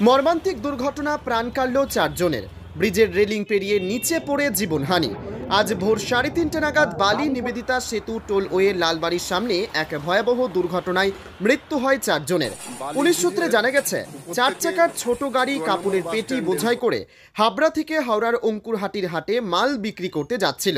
মর্মান্তিক দুর্ঘটনা, প্রাণ কাটল 4 জনের। ব্রিজের রেলিং পেরিয়ে নিচে পড়ে জীবনহানি। আজ ভোর 3:30 নাগাদ বালি নিবেদিতা সেতু টোলওয়ে লালবাড়ির সামনে এক ভয়াবহ দুর্ঘটনায় মৃত্যু হয় 4 জনের। পুলিশ সূত্রে জানা গেছে, 4 চাকার ছোট গাড়ি কাপড়ের পেটি বোঝাই করে হাবড়া থেকে হাওড়ার অঙ্কুরহাটির হাটে মাল বিক্রি করতে যাচ্ছিল।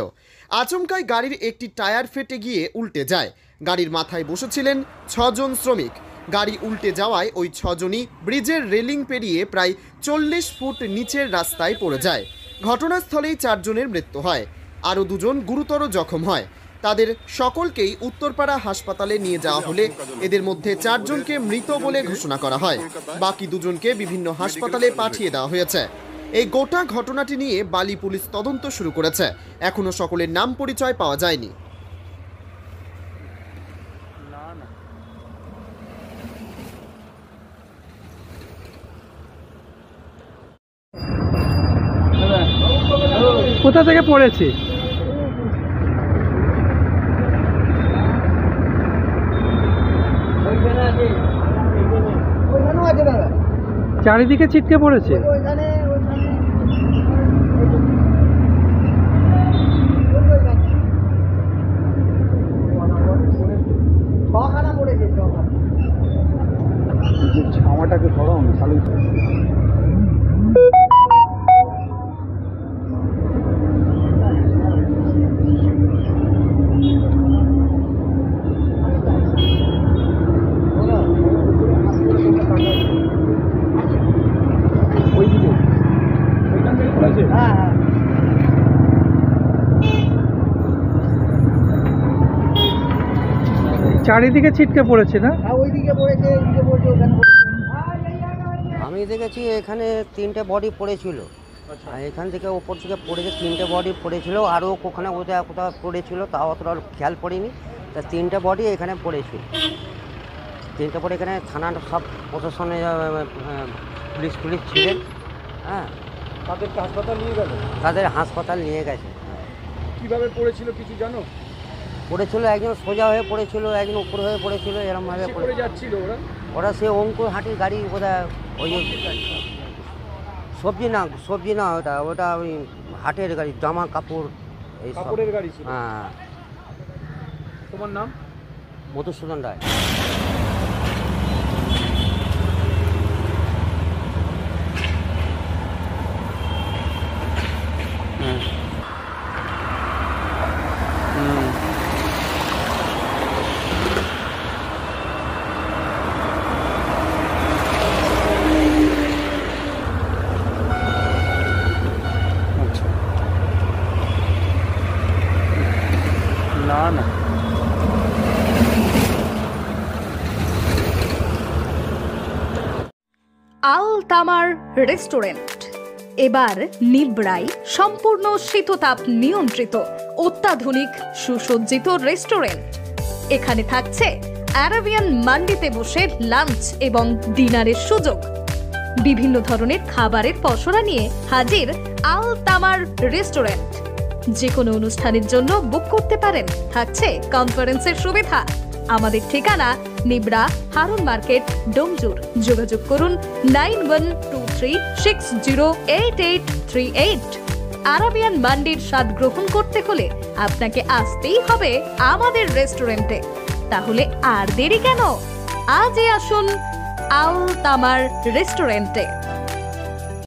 আচমকায় গাড়ির একটি টায়ার ফেটে গিয়ে উল্টে যায়। গাড়ির মাথায় বসেছিলেন 6 জন শ্রমিক। গাড়ি উল্টে যাওয়ায় ওই 6 জনই ব্রিজের রেলিং পেরিয়ে প্রায় 40 ফুট নিচের রাস্তায় পড়ে যায়। ঘটনাস্থলেই 4 জনের মৃত্যু হয়, আরও 2 জন গুরুতর জখম হয়। তাদের সকলকেই উত্তরপাড়া হাসপাতালে নিয়ে যাওয়া হলে এদের মধ্যে 4 জনকে মৃত বলে ঘোষণা করা হয়। বাকি 2 জনকে বিভিন্ন হাসপাতালে পাঠিয়ে দেওয়া হয়েছে। এই গোটা ঘটনাটি নিয়ে বালি পুলিশ তদন্ত শুরু করেছে। এখনো সকলের নাম পরিচয় পাওয়া যায়নি। কোথা থেকে পড়েছে? চারিদিকে ছিটকে পড়েছে। ছামাটাকে ধরো না খালি। চারিদিকে ছিটকে পড়েছে না? আমি দেখেছি এখানে 3টে বডি পড়েছিল। এখান থেকে ওপর থেকে পড়েছে 3টে বডি পড়েছিল, আরও ওখানে কোথাও পড়েছিল, তাও অতটা খেয়াল পড়েনি। তা 3টে বডি এখানে পড়েছিল। 3টে বডি এখানে থানার সব প্রশাসনে পুলিশ ছিলেন। হ্যাঁ, তাদেরকে হাসপাতাল নিয়ে গেল? তাদের হাসপাতাল নিয়ে গেছে। কিভাবে পড়েছিল কিছু জানো? পড়েছিল একজন সোজা হয়ে পড়েছিল, একজন উপর হয়ে পড়েছিল, এরকমভাবে পড়ে যাচ্ছিল। ওরা সে অঙ্কুরহাটির গাড়ি, বোধহয় ওই সবজি না ওটা ওই হাটের গাড়ি, জামা কাপড় এই কাপড়ের গাড়ি ছিল। হ্যাঁ। তোমার নাম? মধুসূদন রায়। না আল তামার রেস্টুরেন্ট এবার নিবড়াই সম্পূর্ণ শীততাপ নিয়ন্ত্রিত অত্যাধুনিক সুসজ্জিত রেস্টুরেন্ট। এখানে থাকছে আরাবিয়ান মান্ডিতে বসে লাঞ্চ এবং ডিনারের সুযোগ। বিভিন্ন ধরনের খাবারের পসরা নিয়ে হাজির আল তামার রেস্টুরেন্ট। যে কোনো অনুষ্ঠানের জন্য বুক করতে পারেন, থাকছে কনফারেন্সের সুবিধা। আমাদের ঠিকানা নিবড়া হারুন মার্কেট, ডোমজুর। যোগাযোগ করুন 9123608838। আরাবিয়ান মান্ডির স্বাদ গ্রহণ করতে হলে আপনাকে আসতেই হবে আমাদের রেস্টুরেন্টে। তাহলে আর দেরি কেন? আজই আসুন আল তামার রেস্টুরেন্টে।